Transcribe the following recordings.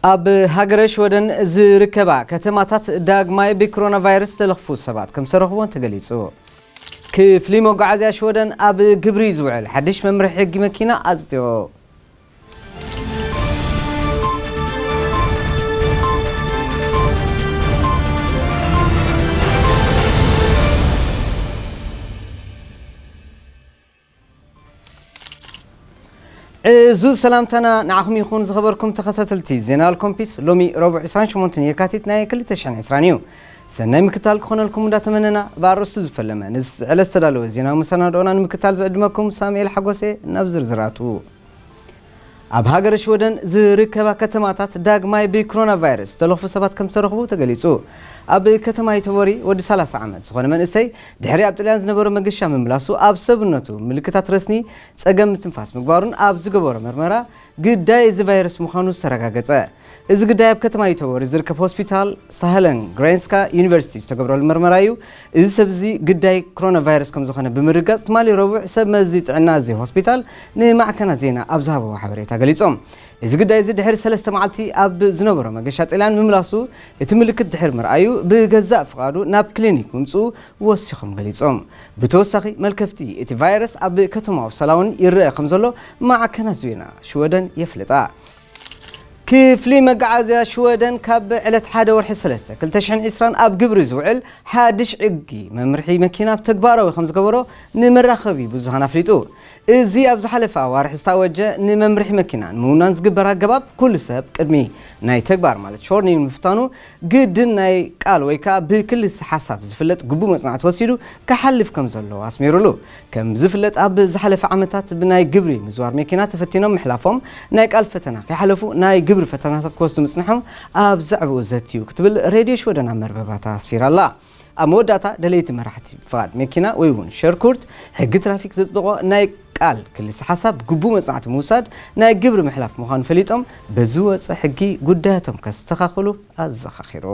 ኣብ ሃገረ ሽወደን ዝርከባ ከተማታት ዳግማይ ብኮሮና ቫይረስ ተለኽፉ ሰባት ከም ሰረኽቦን ተገሊጹ። ክፍሊ መጓዓዝያ ሽወደን ኣብ ግብሪ ዝውዕል ሓድሽ መምርሒ ሕጊ መኪና ኣጽድዮ። زو سلامتنا نعخم يخون زخبركم تخصصلتي زينال كومبيس لومي ربع 28 يكاتيت ناي كل تشعن عسرانيو سناي مكتال كون لكم دا تمننا بارسو زفلما نز على استدالو زينا مسنادونا مكتال زعدمكم ساميل حقوسي نبزر زراتو ኣብ ሃገረ ሽወደን ዝርከባ ከተማታት ዳግማይ ብኮሮና ቫይረስ ተለኽፉ ሰባት ከም ዝተረኽቡ ተገሊጹ። ኣብ ከተማይ ተወሪ ወዲ 30 ዓመት ዝኾነ መንእሰይ ድሕሪ ኣብ ጣልያን ዝነበረ መገሻ ምምላሱ ኣብ ሰብነቱ ምልክታት ረስኒ ጸገም ትንፋስ ምግባሩን ኣብ ዝገበሮ ምርመራ ግዳይ እዚ ቫይረስ ምዃኑ ዝተረጋገጸ። እዚ ግዳይ ኣብ ከተማይ ተወሪ ዝርከብ ሆስፒታል ሳህለን ግሬንስካ ዩኒቨርሲቲ ዝተገብረሉ ምርመራ እዩ። እዚ ሰብ እዚ ግዳይ ኮሮና ቫይረስ ከም ዝኾነ ብምርጋጽ ትማሊ ረቡዕ ሰብ መዚ ጥዕና እዚ ሆስፒታል ንማዕከና ዜና ኣብ ዝሃበዎ ሓበሬታ ገሊጾም። እዚ ግዳይ እዚ ድሕሪ 3 መዓልቲ ኣብ ዝነበሮ መገሻ ጣልያን ምምላሱ እቲ ምልክት ድሕሪ ምርኣዩ ብገዛእ ፍቓዱ ናብ ክሊኒክ ምምጽኡ ወሲኾም ገሊጾም። ብተወሳኺ መልከፍቲ እቲ ቫይረስ ኣብ ከተማ ኣውሳላውን ይርአ ከም ዘሎ ማዕከና ዜና ሽወደን የፍልጣ። ክፍሊ መጓዓዝያ ሽወደን ካብ ዕለት 1 ወርሒ 3 2020 ኣብ ግብሪ ዝውዕል ሓድሽ ሕጊ መምርሒ መኪና ተግባራዊ ከም ዝገበሮ ንመራኸቢ ብዙሃን ኣፍሊጡ። እዚ ኣብ ዝሓለፈ ኣዋርሒ ዝተወጀ ንመምርሒ መኪና ንምውናን ዝግበር ኣገባብ ኩሉ ሰብ ቅድሚ ናይ ተግባር ማለት ሾርኒ ምፍታኑ ግድን ናይ ቃል ወይ ከዓ ብክልስ ሓሳብ ዝፍለጥ ግቡእ መጽናዕቲ ወሲዱ ክሓልፍ ከም ዘሎ ኣስሚሩሉ። ከም ዝፍለጥ ኣብ ዝሓለፈ ዓመታት ብናይ ግብሪ ምዝዋር መኪና ተፈቲኖም ምሕላፎም ናይ ቃል ፈተና ከይሓለፉ ናይ ግብሪ ፈተናታት ክወስዱ ምጽንሖም ኣብ ዛዕባኡ ዘትዩ ክትብል ሬድዮ ሽወደን ኣብ መርበባታ ኣስፊራላ። ኣብ መወዳእታ ደለይቲ መራሕቲ ፍቓድ መኪና ወይ እውን ሸርኩርት ሕጊ ትራፊክ ዘጽድቆ ናይ ቃል ክልስ ሓሳብ ግቡእ መጽናዕቲ ምውሳድ ናይ ግብሪ ምሕላፍ ምዃኑ ፈሊጦም በዚ ወፅእ ሕጊ ጉዳያቶም ከስተኻኽሉ ኣዘኻኺሩ።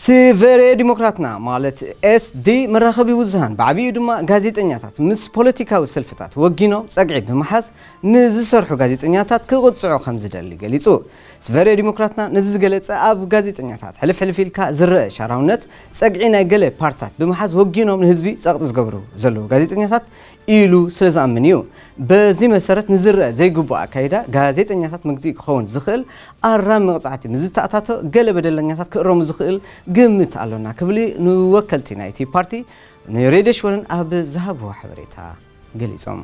ሲቨሬ ዲሞክራትና ማለት ኤስዲ መራኸቢ ውዝሃን ብዓብዩ ድማ ጋዜጠኛታት ምስ ፖለቲካዊ ሰልፍታት ወጊኖም ጸግዒ ብምሓዝ ንዝሰርሑ ጋዜጠኛታት ክቕጽዑ ከም ዝደሊ ገሊጹ። ሲቨሬ ዲሞክራትና ነዚ ዝገለጸ ኣብ ጋዜጠኛታት ሕልፍ ኢልካ ዝረአ ሻራውነት ጸግዒ ናይ ገለ ፓርታት ብምሓዝ ወጊኖም ንህዝቢ ጸቕጢ ዝገብሩ ዘለዉ ጋዜጠኛታት ኢሉ ስለ ዝኣምን እዩ። በዚ መሰረት ንዝረአ ዘይግቡእ ኣካይዳ ጋዜጠኛታት መግዝኢ ክኸውን ዝኽእል ኣራሚ መቕጻዕቲ ምዝተኣታቶ ገለ በደለኛታት ክእረሙ ዝኽእል ግምት ኣሎና ክብሊ ንወከልቲ ናይቲ ፓርቲ ንሬድዮ ሽወደን ኣብ ዝሃብዎ ሓበሬታ ገሊጾም።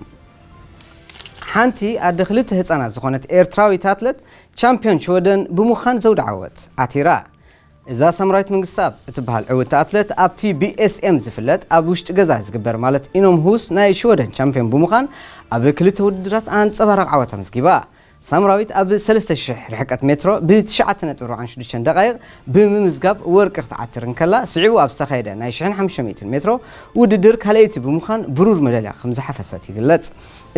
ሓንቲ ኣደ 2 ህፃናት ዝኾነት ኤርትራዊት ኣትሌት ቻምፒዮን ሽወደን ብምዃን ዘውዲ ዓወት ኣቲራ። እዛ ሰምራዊት መንግስታብ እትበሃል ዕውት ኣትሌት ኣብቲ BSM ዝፍለጥ ኣብ ውሽጢ ገዛ ዝግበር ማለት ኢኖም ሁስ ናይ ሽወደን ቻምፒዮን ብምዃን ኣብ 2 ውድድራት ኣንጸባራቕ ዓወት ኣመስጊባ። ሳምራዊት ኣብ 3000 ርሕቀት ሜትሮ ብ9.46 ደቂቕ ብምምዝጋብ ወርቂ ክትዓትር እንከላ ስዒቡ ኣብ ዝተኻየደ ናይ 1500 ሜትሮ ውድድር ካልአይቲ ብምዃን ብሩር መዳልያ ከም ዝሓፈሰት ይግለጽ።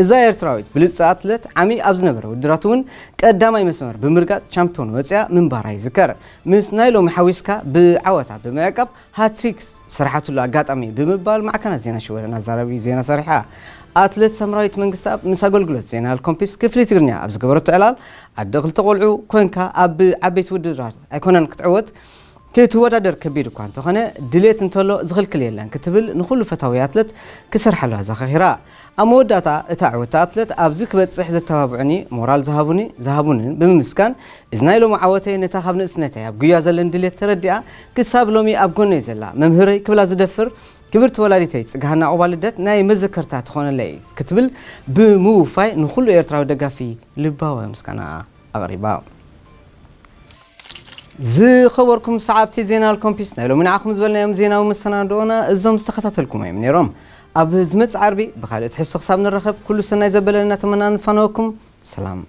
እዛ ኤርትራዊት ብልጽ ኣትሌት ዓሚ ኣብ ዝነበረ ውድድራት እውን ቀዳማይ መስመር ብምርጋጽ ቻምፒዮን ወፅያ ምንባራ ይዝከር። ምስ ናይ ሎሚ ሓዊስካ ብዓወታ ብምዕቃብ ሃትሪክስ ስራሓቱሉ ኣጋጣሚ ብምባል ማዕከና ዜና ሽወደን ኣዛረቢ ዜና ሰሪሓ። ኣትሌት ሰምራዊት መንግስታብ ምስ ኣገልግሎት ዜናል ኮምፒስ ክፍሊ ትግርኛ ኣብ ዝገበረቶ ዕላል ኣደ 2 ቆልዑ ኮንካ ኣብ ዓበይቲ ውድድራት ኣይኮነን ክትዕወት ክትወዳደር ከቢድ እኳ እንተኾነ ድሌት እንተሎ ዝኽልክል የለን ክትብል ንኹሉ ፈታዊ ኣትሌት ክሰርሓላ ዘኻኺራ። ኣብ መወዳእታ እታ ዕወት ኣትሌት ኣብዚ ክበጽሕ ዘተባብዑኒ ሞራል ዝሃቡንን ብምምስጋን እዚ ናይ ሎሚ ዓወተይ ነታ ካብ ንእስነተይ ኣብ ጉያ ዘለን ድሌት ተረዲኣ ክሳብ ሎሚ ኣብ ጎነይ ዘላ መምህረይ ክብላ ዝደፍር ክብርት ወላዲተይ ጽጋሃና ቁባልደት ናይ መዘከርታ ትኾነለይ ክትብል ብምውፋይ ንኹሉ ኤርትራዊ ደጋፊ ልባዊ ምስጋና ኣቕሪባ። ዝኸበርኩም ሰዓብቲ ዜናል ኮምፒስ ናይ ሎሚ ንዓኹም ዝበልናዮም ዜናዊ መሰናዶና እዞም ዝተኸታተልኩም እዮም ነይሮም። ኣብ ዝመጽእ ዓርቢ ብኻልእ ትሕሶ ክሳብ ንረኸብ ኩሉ ሰናይ ዘበለና ተመና ንፋነወኩም ሰላም።